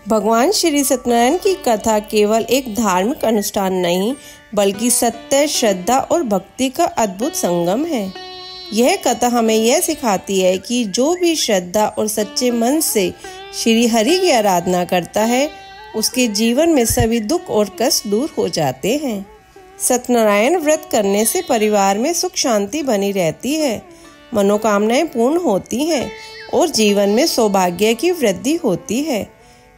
भगवान श्री सत्यनारायण की कथा केवल एक धार्मिक अनुष्ठान नहीं, बल्कि सत्य, श्रद्धा और भक्ति का अद्भुत संगम है। यह कथा हमें यह सिखाती है कि जो भी श्रद्धा और सच्चे मन से श्री हरि की आराधना करता है, उसके जीवन में सभी दुख और कष्ट दूर हो जाते हैं। सत्यनारायण व्रत करने से परिवार में सुख शांति बनी रहती है, मनोकामनाएं पूर्ण होती हैं और जीवन में सौभाग्य की वृद्धि होती है।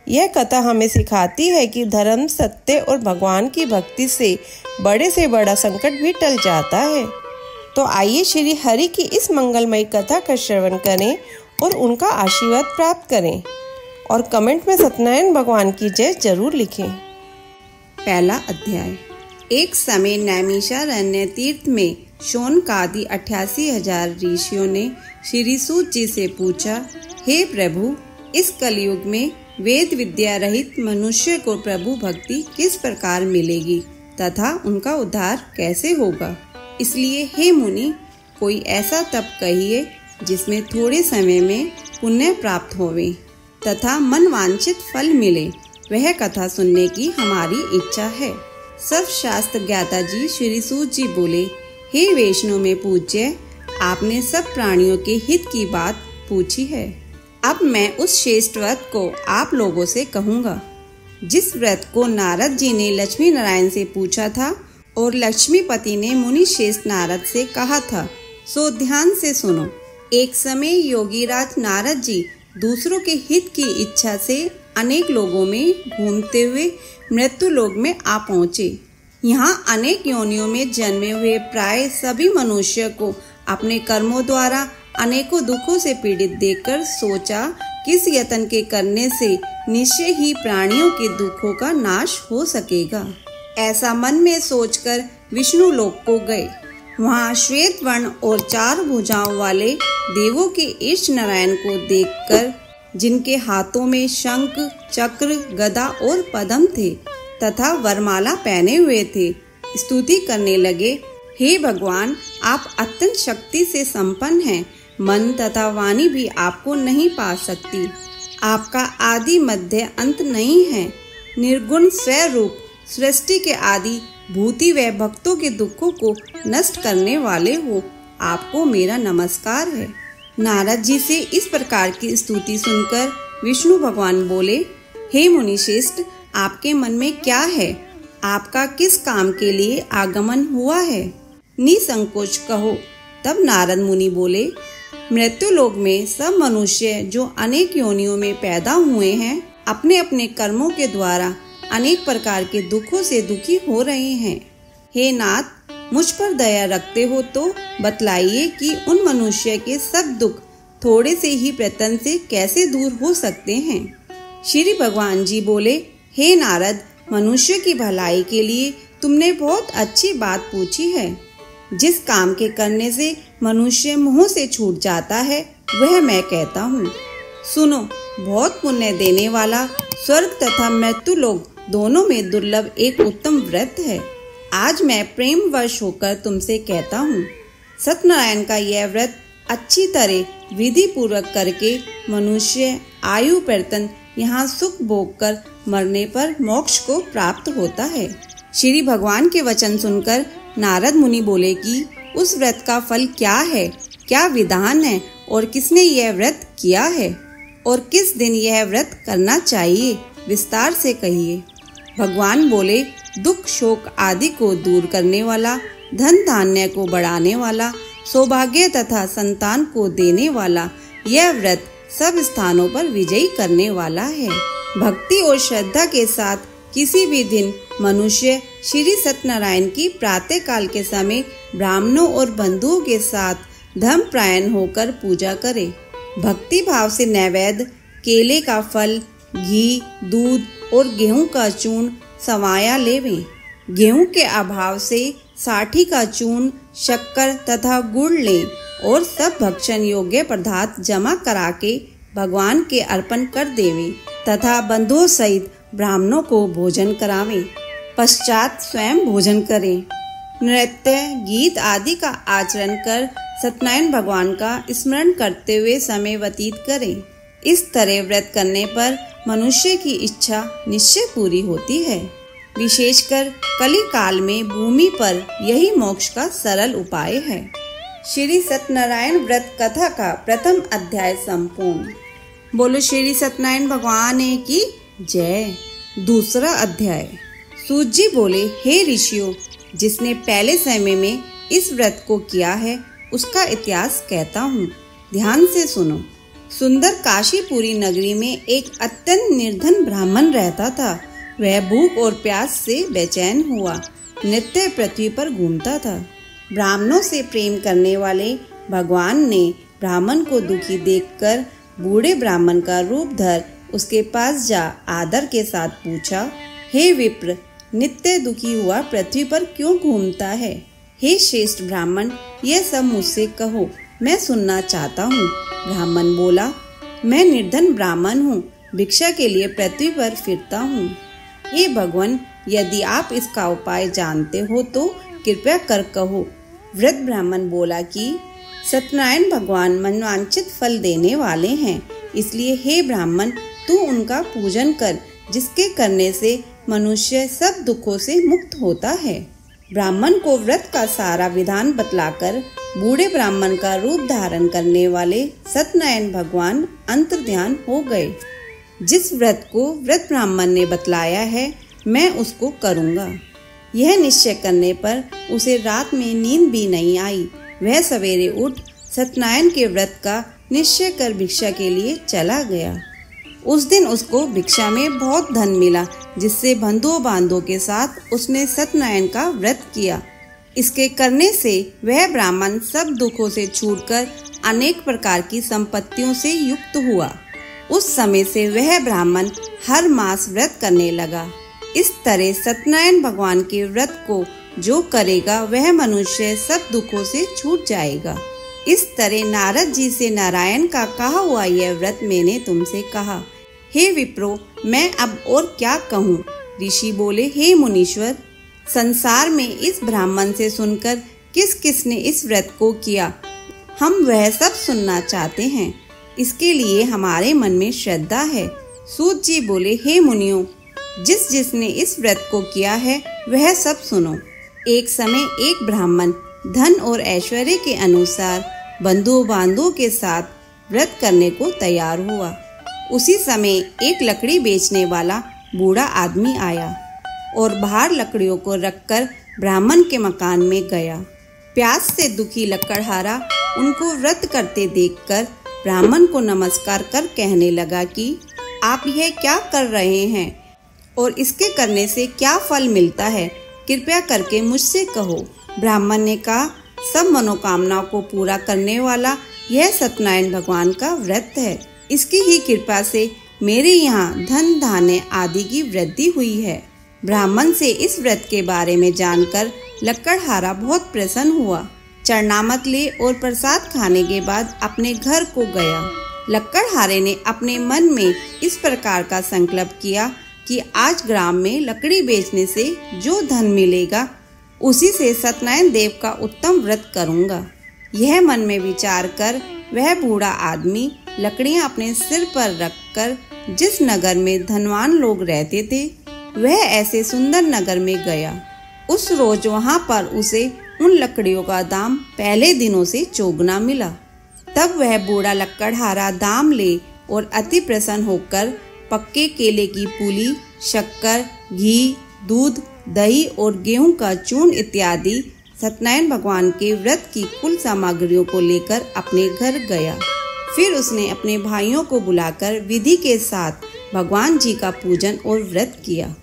यह कथा हमें सिखाती है कि धर्म, सत्य और भगवान की भक्ति से बड़ा संकट भी टल जाता है। तो आइए श्री हरि की इस मंगलमयी कथा का श्रवण करें और उनका आशीर्वाद प्राप्त करें, और कमेंट में सत्यनारायण भगवान की जय जरूर लिखें। पहला अध्याय। एक समय नैमिषारण्य तीर्थ में शौनकादि 88,000 ऋषियों ने श्री सूत जी से पूछा, हे प्रभु, इस कलयुग में वेद विद्या रहित मनुष्य को प्रभु भक्ति किस प्रकार मिलेगी तथा उनका उद्धार कैसे होगा? इसलिए हे मुनि, कोई ऐसा तप कहिए जिसमें थोड़े समय में पुण्य प्राप्त होवे तथा मन वांछित फल मिले। वह कथा सुनने की हमारी इच्छा है। सर्वशास्त्र ज्ञाता जी श्री सूत जी बोले, हे वैष्णव में पूज्य, आपने सब प्राणियों के हित की बात पूछी है। अब मैं उस श्रेष्ठ व्रत को आप लोगों से कहूँगा, जिस व्रत को नारद जी ने लक्ष्मी नारायण से पूछा था और लक्ष्मीपति ने मुनि श्रेष्ठ नारद से कहा था, सो ध्यान से सुनो। एक समय योगीराज नारद जी दूसरों के हित की इच्छा से अनेक लोगों में घूमते हुए मृत्यु लोक में आ पहुँचे। यहाँ अनेक योनियों में जन्मे हुए प्राय सभी मनुष्य को अपने कर्मों द्वारा अनेकों दुखों से पीड़ित देखकर सोचा, किस यत्न के करने से निश्चय ही प्राणियों के दुखों का नाश हो सकेगा। ऐसा मन में सोचकर विष्णु लोक को गए। वहाँ श्वेत वर्ण और 4 भुजाओं वाले देवों के इष्ट नारायण को देखकर, जिनके हाथों में शंख, चक्र, गदा और पद्म थे तथा वरमाला पहने हुए थे, स्तुति करने लगे, हे भगवान, आप अत्यंत शक्ति से संपन्न हैं। मन तथा वाणी भी आपको नहीं पा सकती। आपका आदि मध्य अंत नहीं है। निर्गुण स्वरूप सृष्टि के आदि भूति व भक्तों के दुखों को नष्ट करने वाले हो। आपको मेरा नमस्कार है। नारद जी से इस प्रकार की स्तुति सुनकर विष्णु भगवान बोले, हे मुनिश्रेष्ठ, आपके मन में क्या है? आपका किस काम के लिए आगमन हुआ है? निसंकोच कहो। तब नारद मुनि बोले, मृत्यु लोक में सब मनुष्य जो अनेक योनियों में पैदा हुए हैं, अपने अपने कर्मों के द्वारा अनेक प्रकार के दुखों से दुखी हो रहे हैं। हे नाथ, मुझ पर दया रखते हो तो बतलाइए कि उन मनुष्य के सब दुख थोड़े से ही प्रयत्न से कैसे दूर हो सकते हैं? श्री भगवान जी बोले, हे नारद, मनुष्य की भलाई के लिए तुमने बहुत अच्छी बात पूछी है। जिस काम के करने से मनुष्य मोह से छूट जाता है, वह मैं कहता हूँ। सुनो, बहुत पुण्य देने वाला स्वर्ग तथा मृत्यु लोक दोनों में दुर्लभ एक उत्तम व्रत है। आज मैं प्रेम वश होकर तुमसे कहता हूँ, सत्यनारायण का यह व्रत अच्छी तरह विधि पूर्वक करके मनुष्य आयु पर्यंत यहाँ सुख भोग कर मरने पर मोक्ष को प्राप्त होता है। श्री भगवान के वचन सुनकर नारद मुनि बोले कि उस व्रत का फल क्या है, क्या विधान है और किसने यह व्रत किया है और किस दिन यह व्रत करना चाहिए, विस्तार से कहिए। भगवान बोले, दुख शोक आदि को दूर करने वाला, धन धान्य को बढ़ाने वाला, सौभाग्य तथा संतान को देने वाला यह व्रत सब स्थानों पर विजयी करने वाला है। भक्ति और श्रद्धा के साथ किसी भी दिन मनुष्य श्री सत्यनारायण की प्रातः काल के समय ब्राह्मणों और बंधुओं के साथ धर्मपरायण होकर पूजा करे। भक्ति भाव से नैवेद्य, केले का फल, घी, दूध और गेहूं का चूर्ण सवाया लेवें। गेहूं के अभाव से साठी का चूर्ण, शक्कर तथा गुड़ लें और सब भक्षण योग्य पदार्थ जमा करा के भगवान के अर्पण कर देवें तथा बंधुओं सहित ब्राह्मणों को भोजन करावें। पश्चात स्वयं भोजन करें। नृत्य, गीत आदि का आचरण कर सत्यनारायण भगवान का स्मरण करते हुए समय व्यतीत करें। इस तरह व्रत करने पर मनुष्य की इच्छा निश्चय पूरी होती है। विशेषकर कली काल में भूमि पर यही मोक्ष का सरल उपाय है। श्री सत्यनारायण व्रत कथा का प्रथम अध्याय संपूर्ण। बोलो श्री सत्यनारायण भगवान की जय। दूसरा अध्याय। सूत जी बोले, हे ऋषियों, जिसने पहले समय में इस व्रत को किया है उसका इतिहास कहता हूँ, ध्यान से सुनो। सुंदर काशीपुरी नगरी में एक अत्यंत निर्धन ब्राह्मण रहता था। वह भूख और प्यास से बेचैन हुआ नित्य पृथ्वी पर घूमता था। ब्राह्मणों से प्रेम करने वाले भगवान ने ब्राह्मण को दुखी देखकर बूढ़े ब्राह्मण का रूप धर उसके पास जा आदर के साथ पूछा, हे विप्र, नित्य दुखी हुआ पृथ्वी पर क्यों घूमता है? हे श्रेष्ठ ब्राह्मण, यह सब मुझसे कहो, मैं सुनना चाहता हूँ। ब्राह्मण बोला, मैं निर्धन ब्राह्मण हूँ, भिक्षा के लिए पृथ्वी पर फिरता हूँ। हे भगवान, यदि आप इसका उपाय जानते हो तो कृपया कर कहो। वृद्ध ब्राह्मण बोला कि सत्यनारायण भगवान मनवांछित फल देने वाले हैं, इसलिए हे ब्राह्मण, तू उनका पूजन कर, जिसके करने से मनुष्य सब दुखों से मुक्त होता है। ब्राह्मण को व्रत का सारा विधान बतलाकर बूढ़े ब्राह्मण का रूप धारण करने वाले सत्यनारायण भगवान अंतर्ध्यान हो गए। जिस व्रत को व्रत ब्राह्मण ने बतलाया है, मैं उसको करूँगा। यह निश्चय करने पर उसे रात में नींद भी नहीं आई। वह सवेरे उठ सत्यनारायण के व्रत का निश्चय कर भिक्षा के लिए चला गया। उस दिन उसको भिक्षा में बहुत धन मिला, जिससे बंधुओं बांधों के साथ उसने सत्यनारायण का व्रत किया। इसके करने से वह ब्राह्मण सब दुखों से छूटकर अनेक प्रकार की संपत्तियों से युक्त हुआ। उस समय से वह ब्राह्मण हर मास व्रत करने लगा। इस तरह सत्यनारायण भगवान के व्रत को जो करेगा वह मनुष्य सब दुखों से छूट जाएगा। इस तरह नारद जी से नारायण का कहा हुआ यह व्रत मैंने तुमसे कहा। हे विप्रो, मैं अब और क्या कहूँ? ऋषि बोले, हे मुनीश्वर, संसार में इस ब्राह्मण से सुनकर किस किस ने इस व्रत को किया, हम वह सब सुनना चाहते हैं। इसके लिए हमारे मन में श्रद्धा है। सूत जी बोले, हे मुनियों, जिस जिसने इस व्रत को किया है वह सब सुनो। एक समय एक ब्राह्मण धन और ऐश्वर्य के अनुसार बंधुओं बांधों के साथ व्रत करने को तैयार हुआ। उसी समय एक लकड़ी बेचने वाला बूढ़ा आदमी आया और बाहर लकड़ियों को रखकर ब्राह्मण के मकान में गया। प्यास से दुखी लकड़हारा उनको व्रत करते देखकर ब्राह्मण को नमस्कार कर कहने लगा कि आप यह क्या कर रहे हैं और इसके करने से क्या फल मिलता है, कृपया करके मुझसे कहो। ब्राह्मण ने कहा, सब मनोकामनाओं को पूरा करने वाला यह सत्यनारायण भगवान का व्रत है। इसकी ही कृपा से मेरे यहाँ धन धान्य आदि की वृद्धि हुई है। ब्राह्मण से इस व्रत के बारे में जानकर लकड़हारा बहुत प्रसन्न हुआ। चरणामत ले और प्रसाद खाने के बाद अपने घर को गया। लकड़हारे ने अपने मन में इस प्रकार का संकल्प किया कि आज ग्राम में लकड़ी बेचने से जो धन मिलेगा उसी से सत्यनारायण देव का उत्तम व्रत करूंगा। यह मन में विचार कर वह बूढ़ा आदमी लकड़ियां अपने सिर पर रखकर जिस नगर में धनवान लोग रहते थे वह ऐसे सुंदर नगर में गया। उस रोज वहां पर उसे उन लकड़ियों का दाम पहले दिनों से चौगुना मिला। तब वह बूढ़ा लकड़हारा दाम ले और अति प्रसन्न होकर पक्के केले की पूली, शक्कर, घी, दूध, दही और गेहूं का चूर्ण इत्यादि सत्यनारायण भगवान के व्रत की कुल सामग्रियों को लेकर अपने घर गया। फिर उसने अपने भाइयों को बुलाकर विधि के साथ भगवान जी का पूजन और व्रत किया।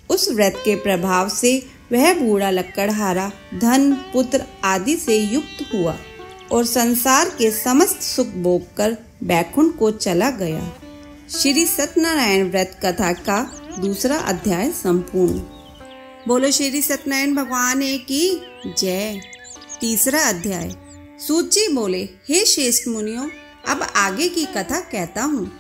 उस व्रत के प्रभाव से वह बूढ़ा लकड़हारा धन, पुत्र आदि से युक्त हुआ और संसार के समस्त सुख भोग कर बैकुंठ को चला गया। श्री सत्यनारायण व्रत कथा का दूसरा अध्याय संपूर्ण। बोलो श्री सत्यनारायण भगवान की जय। तीसरा अध्याय। सूत जी बोले, हे श्रेष्ठ मुनियों, अब आगे की कथा कहता हूँ,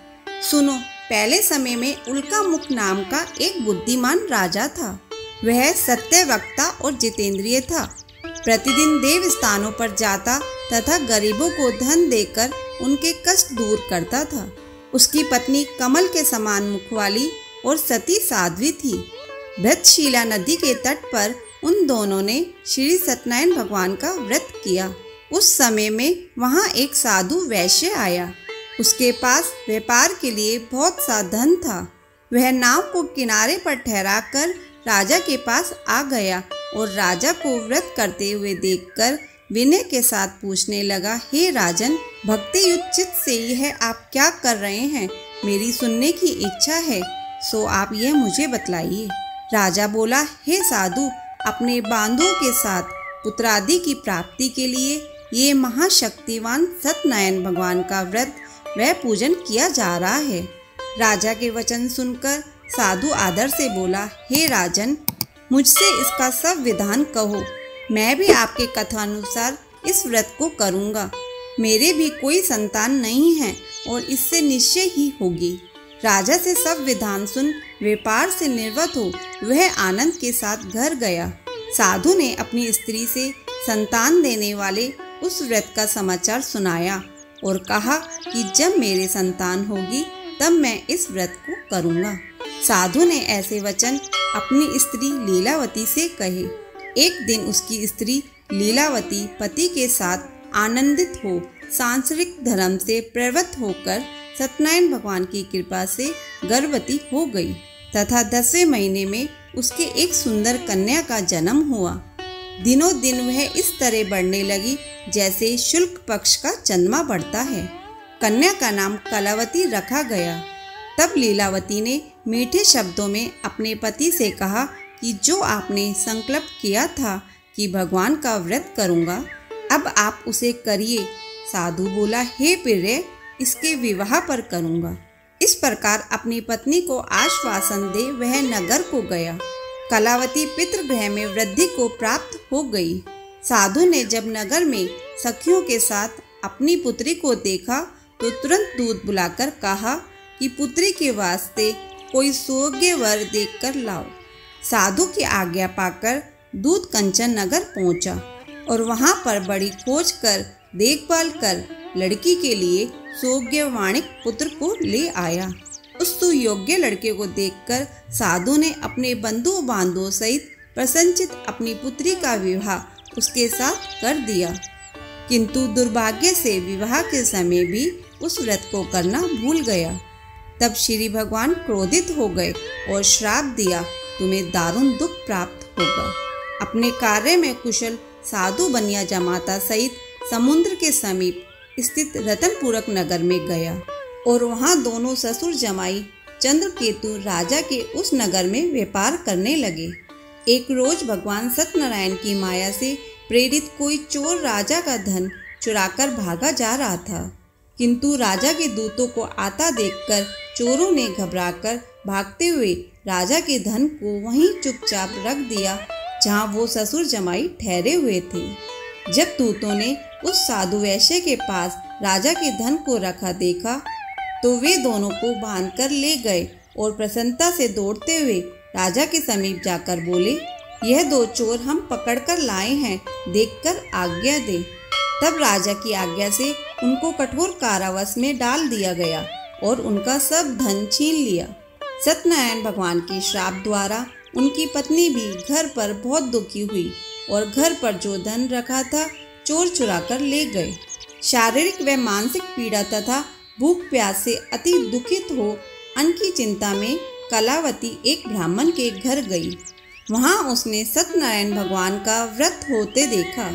सुनो। पहले समय में उल्का मुख नाम का एक बुद्धिमान राजा था। वह सत्य वक्ता और जितेंद्रिय था। प्रतिदिन देव स्थानों पर जाता तथा गरीबों को धन देकर उनके कष्ट दूर करता था। उसकी पत्नी कमल के समान मुख वाली और सती साध्वी थी। भृतशीला नदी के तट पर उन दोनों ने श्री सत्यनारायण भगवान का व्रत किया। उस समय में वहाँ एक साधु वैश्य आया। उसके पास व्यापार के लिए बहुत सा धन था। वह नाव को किनारे पर ठहराकर राजा के पास आ गया और राजा को व्रत करते हुए देखकर विनय के साथ पूछने लगा, हे राजन, भक्ति युक्त चित्त से यह आप क्या कर रहे हैं? मेरी सुनने की इच्छा है, सो आप यह मुझे बतलाइए। राजा बोला, हे साधु, अपने बांधों के साथ पुत्रादि की प्राप्ति के लिए ये महाशक्तिवान सत्यनारायण भगवान का व्रत व पूजन किया जा रहा है। राजा के वचन सुनकर साधु आदर से बोला, हे राजन, मुझसे इसका सब विधान कहो, मैं भी आपके कथानुसार इस व्रत को करूँगा। मेरे भी कोई संतान नहीं है और इससे निश्चय ही होगी। राजा से सब विधान सुन व्यापार से निर्वत हो वह आनंद के साथ घर गया। साधु ने अपनी स्त्री से संतान देने वाले उस व्रत का समाचार सुनाया और कहा कि जब मेरे संतान होगी तब मैं इस व्रत को करूँगा। साधु ने ऐसे वचन अपनी स्त्री लीलावती से कहे। एक दिन उसकी स्त्री लीलावती पति के साथ आनंदित हो सांसारिक धर्म से प्रवृत्त होकर सत्यनारायण भगवान की कृपा से गर्भवती हो गई तथा 10वें महीने में उसके एक सुंदर कन्या का जन्म हुआ। दिनों दिन वह इस तरह बढ़ने लगी जैसे शुक्ल पक्ष का चंद्रमा बढ़ता है। कन्या का नाम कलावती रखा गया। तब लीलावती ने मीठे शब्दों में अपने पति से कहा कि जो आपने संकल्प किया था कि भगवान का व्रत करूँगा, अब आप उसे करिए। साधु बोला, हे प्रिय, इसके विवाह पर करूँगा। इस प्रकार अपनी पत्नी को आश्वासन दे वह नगर को गया। कलावती पितृगृह में वृद्धि को प्राप्त हो गई। साधु ने जब नगर में सखियों के साथ अपनी पुत्री को देखा तो तुरंत दूत बुलाकर कहा कि पुत्री के वास्ते कोई सुयोग्य वर देखकर लाओ। साधु की आज्ञा पाकर दूत कंचन नगर पहुंचा और वहां पर बड़ी खोज कर देखभाल कर लड़की के लिए सुयोग्यवाणिक पुत्र को ले आया। उस सुयोग्य लड़के को देखकर साधु ने अपने बंधु बांधवों सहित प्रसन्नचित अपनी पुत्री का विवाह उसके साथ कर दिया। किंतु दुर्भाग्य से विवाह के समय भी उस व्रत को करना भूल गया। तब श्री भगवान क्रोधित हो गए और श्राप दिया, तुम्हें दारुण दुख प्राप्त होगा। अपने कार्य में कुशल साधु बनिया जमाता सहित समुद्र के समीप स्थित रतनपुरक नगर में गया और वहां दोनों ससुर जमाई चंद्रकेतु राजा के उस नगर में व्यापार करने लगे। एक रोज भगवान सत्यनारायण की माया से प्रेरित कोई चोर राजा का धन चुराकर भागा जा रहा था, किंतु राजा के दूतों को आता देखकर चोरों ने घबराकर भागते हुए राजा के धन को वहीं चुपचाप रख दिया जहां वो ससुर जमाई ठहरे हुए थे। जब दूतों ने उस साधु वैश्य के पास राजा के धन को रखा देखा तो वे दोनों को बांधकर ले गए और प्रसन्नता से दौड़ते हुए राजा के समीप जाकर बोले, यह दो चोर हम पकड़कर लाए हैं, देखकर आज्ञा दे। तब राजा की आज्ञा से उनको कठोर कारावास में डाल दिया गया और उनका सब धन छीन लिया। सत्यनारायण भगवान के श्राप द्वारा उनकी पत्नी भी घर पर बहुत दुखी हुई और घर पर जो धन रखा था चोर चुरा कर ले गए। शारीरिक व मानसिक पीड़ा तथा भूख प्यास से अति दुखित हो अन्न की चिंता में कलावती एक ब्राह्मण के घर गई। वहां उसने सत्यनारायण भगवान का व्रत होते देखा।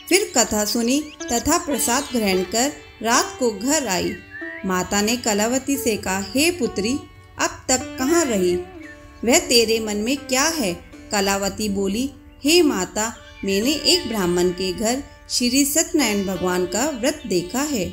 फिर कथा सुनी तथा प्रसाद ग्रहण कर रात को घर आई। माता ने कलावती से कहा, हे पुत्री, अब तक कहाँ रही? वह तेरे मन में क्या है? कलावती बोली, हे माता, मैंने एक ब्राह्मण के घर श्री सत्यनारायण भगवान का व्रत देखा है।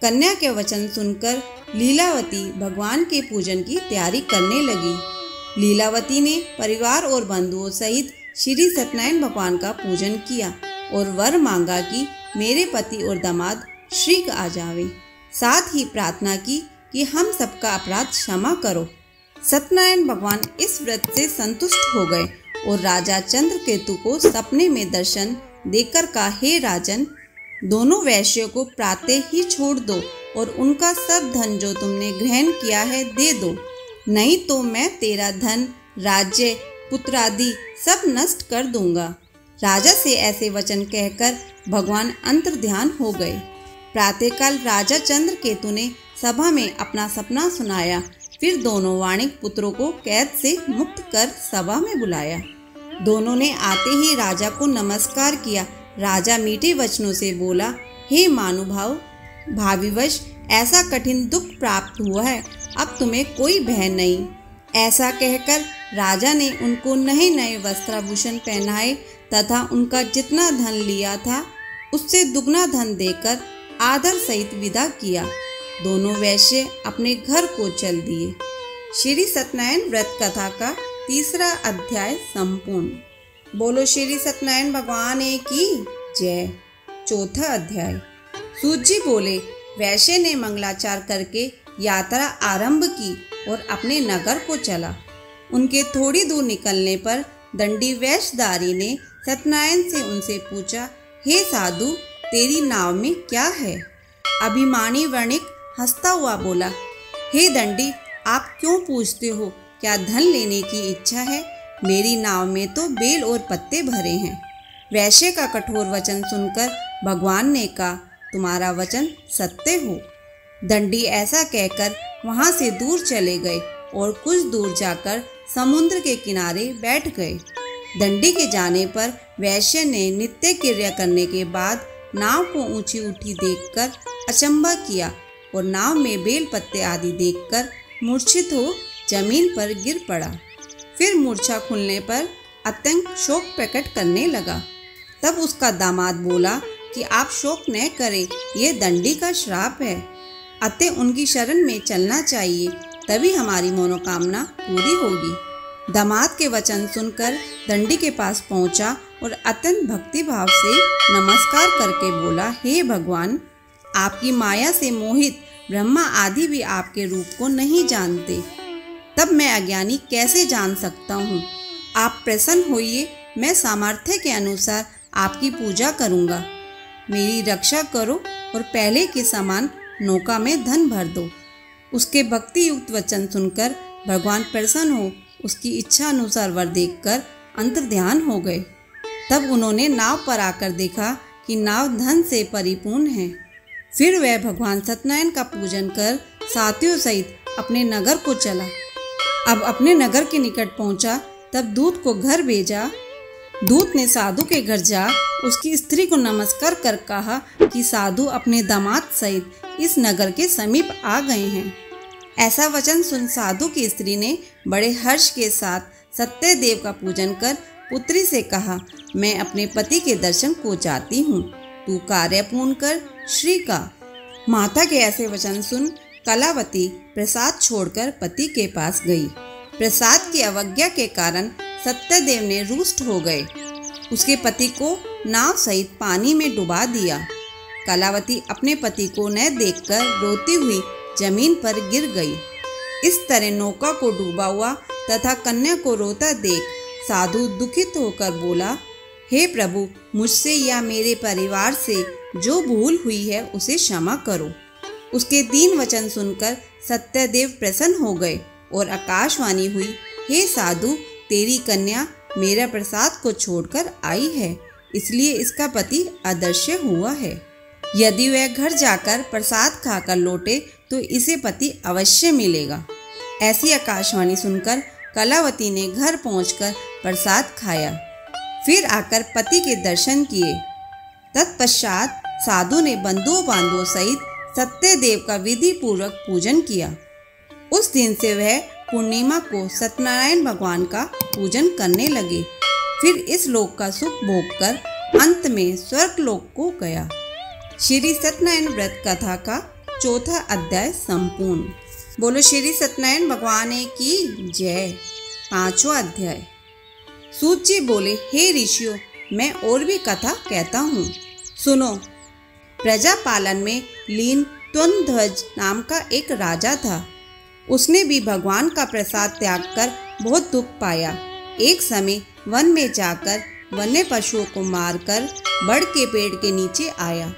कन्या के वचन सुनकर लीलावती भगवान के पूजन की तैयारी करने लगी। लीलावती ने परिवार और बंधुओं सहित श्री सत्यनारायण भगवान का पूजन किया और वर मांगा कि मेरे पति और दामाद शीघ्र आ जावे। साथ ही प्रार्थना की कि हम सबका अपराध क्षमा करो। सत्यनारायण भगवान इस व्रत से संतुष्ट हो गए और राजा चंद्रकेतु को सपने में दर्शन देकर कहा, हे राजन, दोनों वैश्यों को प्रातः ही छोड़ दो, और उनका सब धन जो तुमने ग्रहण किया है दे दो, नहीं तो मैं तेरा धन, राज्य, पुत्रादि सब नष्ट कर दूंगा। राजा से ऐसे वचन कहकर भगवान अंतर्ध्यान हो गए। प्रातःकाल राजा चंद्रकेतु ने सभा में अपना सपना सुनाया। फिर दोनों वाणिक पुत्रों को कैद से मुक्त कर सभा में बुलाया। दोनों ने आते ही राजा को नमस्कार किया। राजा मीठे वचनों से बोला, हे महानुभाव, भाविवश ऐसा कठिन दुख प्राप्त हुआ है, अब तुम्हें कोई भय नहीं। ऐसा कहकर राजा ने उनको नए नए वस्त्राभूषण पहनाए तथा उनका जितना धन लिया था उससे दुगना धन देकर आदर सहित विदा किया। दोनों वैश्य अपने घर को चल दिए। श्री सत्यनारायण व्रत कथा का तीसरा अध्याय संपूर्ण। बोलो श्री सत्यनारायण भगवान की जय। चौथा अध्याय। सूत जी बोले, वैश्य ने मंगलाचार करके यात्रा आरंभ की और अपने नगर को चला। उनके थोड़ी दूर निकलने पर दंडी वेशधारी ने सत्यनारायण से उनसे पूछा, हे साधु, तेरी नाव में क्या है? अभिमानी वणिक हंसता हुआ बोला, हे दंडी, आप क्यों पूछते हो? क्या धन लेने की इच्छा है? मेरी नाव में तो बेल और पत्ते भरे हैं। वैश्य का कठोर वचन सुनकर भगवान ने कहा, तुम्हारा वचन सत्य हो। दंडी ऐसा कहकर वहां से दूर चले गए और कुछ दूर जाकर समुद्र के किनारे बैठ गए। दंडी के जाने पर वैश्य ने नित्य क्रिया करने के बाद नाव को ऊंची उठी देखकर अचंभा किया और नाव में बेल पत्ते आदि देखकर मूर्छित हो जमीन पर गिर पड़ा। फिर मूर्छा खुलने पर अत्यंत शोक प्रकट करने लगा। तब उसका दामाद बोला कि आप शोक न करें, ये दंडी का श्राप है, अतः उनकी शरण में चलना चाहिए, तभी हमारी मनोकामना पूरी होगी। दामाद के वचन सुनकर दंडी के पास पहुंचा और अत्यंत भक्ति भाव से नमस्कार करके बोला, हे भगवान, आपकी माया से मोहित ब्रह्मा आदि भी आपके रूप को नहीं जानते, तब मैं अज्ञानी कैसे जान सकता हूँ? आप प्रसन्न होइए, मैं सामर्थ्य के अनुसार आपकी पूजा करूँगा। मेरी रक्षा करो और पहले के समान नौका में धन भर दो। उसके भक्ति युक्त वचन सुनकर भगवान प्रसन्न हो उसकी इच्छा अनुसार वर देखकर अंतर्ध्यान हो गए। तब उन्होंने नाव पर आकर देखा कि नाव धन से परिपूर्ण है। फिर वह भगवान सत्यनारायण का पूजन कर साथियों सहित अपने नगर को चला। अब अपने नगर के निकट पहुंचा तब दूत को घर भेजा। दूत ने साधु के घर जा उसकी स्त्री को नमस्कार कर कहा कि साधु अपने दामाद सहित इस नगर के समीप आ गए हैं। ऐसा वचन सुन साधु की स्त्री ने बड़े हर्ष के साथ सत्यदेव का पूजन कर पुत्री से कहा, मैं अपने पति के दर्शन को चाहती हूँ, तू कार्य पूर्ण कर श्री का। माता के ऐसे वचन सुन कलावती प्रसाद छोड़कर पति के पास गई। प्रसाद की अवज्ञा के कारण सत्यदेव ने रुष्ट हो गए। उसके पति को नाव सहित पानी में डुबा दिया। कलावती अपने पति को न देखकर रोती हुई जमीन पर गिर गई। इस तरह नौका को डूबा हुआ तथा कन्या को रोता देख साधु दुखित होकर बोला, हे प्रभु, मुझसे या मेरे परिवार से जो भूल हुई है उसे क्षमा करो। उसके दीन वचन सुनकर सत्यदेव प्रसन्न हो गए और आकाशवाणी हुई, हे साधु, तेरी कन्या मेरा प्रसाद को छोड़कर आई है, इसलिए इसका पति अदृश्य हुआ है। यदि वह घर जाकर प्रसाद खाकर लौटे तो इसे पति अवश्य मिलेगा। ऐसी आकाशवाणी सुनकर कलावती ने घर पहुंचकर प्रसाद खाया। फिर आकर पति के दर्शन किए। तत्पश्चात साधु ने बंधुओं बांधुओं सहित सत्यदेव का विधि पूर्वक पूजन किया। उस दिन से वह पूर्णिमा को सत्यनारायण भगवान का पूजन करने लगे। फिर इस लोक का सुख भोग कर अंत में स्वर्ग लोक को गया। श्री सत्यनारायण व्रत कथा का चौथा अध्याय संपूर्ण। बोलो श्री सत्यनारायण भगवान की जय। पांचवा अध्याय। सूत जी बोले, हे ऋषियों, मैं और भी कथा कहता हूँ, सुनो। प्रजा पालन में लीन त्वनध्वज नाम का एक राजा था। उसने भी भगवान का प्रसाद त्याग कर बहुत दुख पाया। एक समय वन में जाकर वन्य पशुओं को मारकर बड़ के पेड़ के नीचे आया।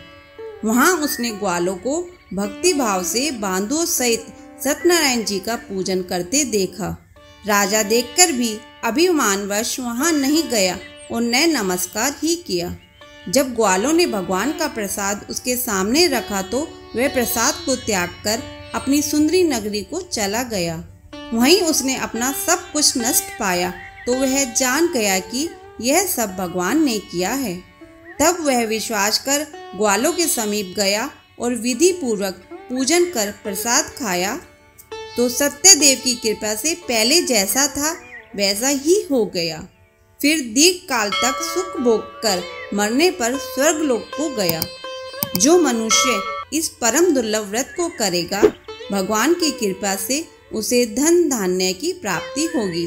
वहाँ उसने ग्वालों को भक्ति भाव से बांधों सहित सत्यनारायण जी का पूजन करते देखा। राजा देखकर भी अभिमानवश वहाँ नहीं गया और न नमस्कार ही किया। जब ग्वालों ने भगवान का प्रसाद उसके सामने रखा तो वह प्रसाद को त्याग कर अपनी सुंदरी नगरी को चला गया। वहीं उसने अपना सब कुछ नष्ट पाया तो वह जान गया कि यह सब भगवान ने किया है। तब वह विश्वास कर ग्वालों के समीप गया और विधि पूर्वक पूजन कर प्रसाद खाया तो सत्यदेव की कृपा से पहले जैसा था वैसा ही हो गया। फिर दीर्घ काल तक सुख भोग कर मरने पर स्वर्गलोक को गया। जो मनुष्य इस परम दुर्लभ व्रत को करेगा भगवान की कृपा से उसे धन धान्य की प्राप्ति होगी।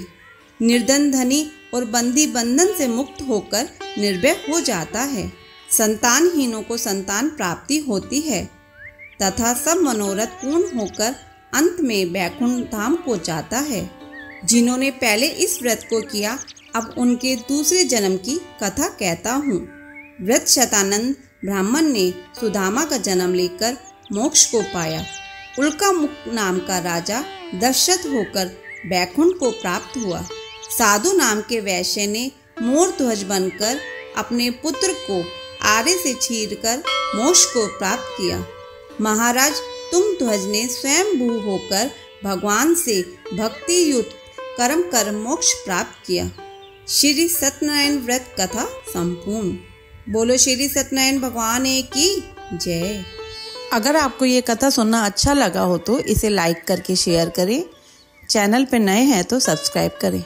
निर्धन धनी और बंदी बंधन से मुक्त होकर निर्भय हो जाता है। संतानहीनों को संतान प्राप्ति होती है तथा सब मनोरथ पूर्ण होकर अंत में वैकुंठ धाम को जाता है। जिन्होंने पहले इस व्रत को किया अब उनके दूसरे जन्म की कथा कहता हूँ। व्रत शतानंद ब्राह्मण ने सुदामा का जन्म लेकर मोक्ष को पाया। उल्कामुख नाम का राजा दशरथ होकर वैकुंठ को प्राप्त हुआ। साधु नाम के वैश्य ने मोर ध्वज बनकर अपने पुत्र को आरे से चीरकर मोक्ष को प्राप्त किया। महाराज तुम ध्वज ने स्वयं भू होकर भगवान से भक्ति युक्त कर्म कर मोक्ष प्राप्त किया। श्री सत्यनारायण व्रत कथा संपूर्ण। बोलो श्री सत्यनारायण भगवान की जय। अगर आपको ये कथा सुनना अच्छा लगा हो तो इसे लाइक करके शेयर करें। चैनल पर नए हैं तो सब्सक्राइब करें।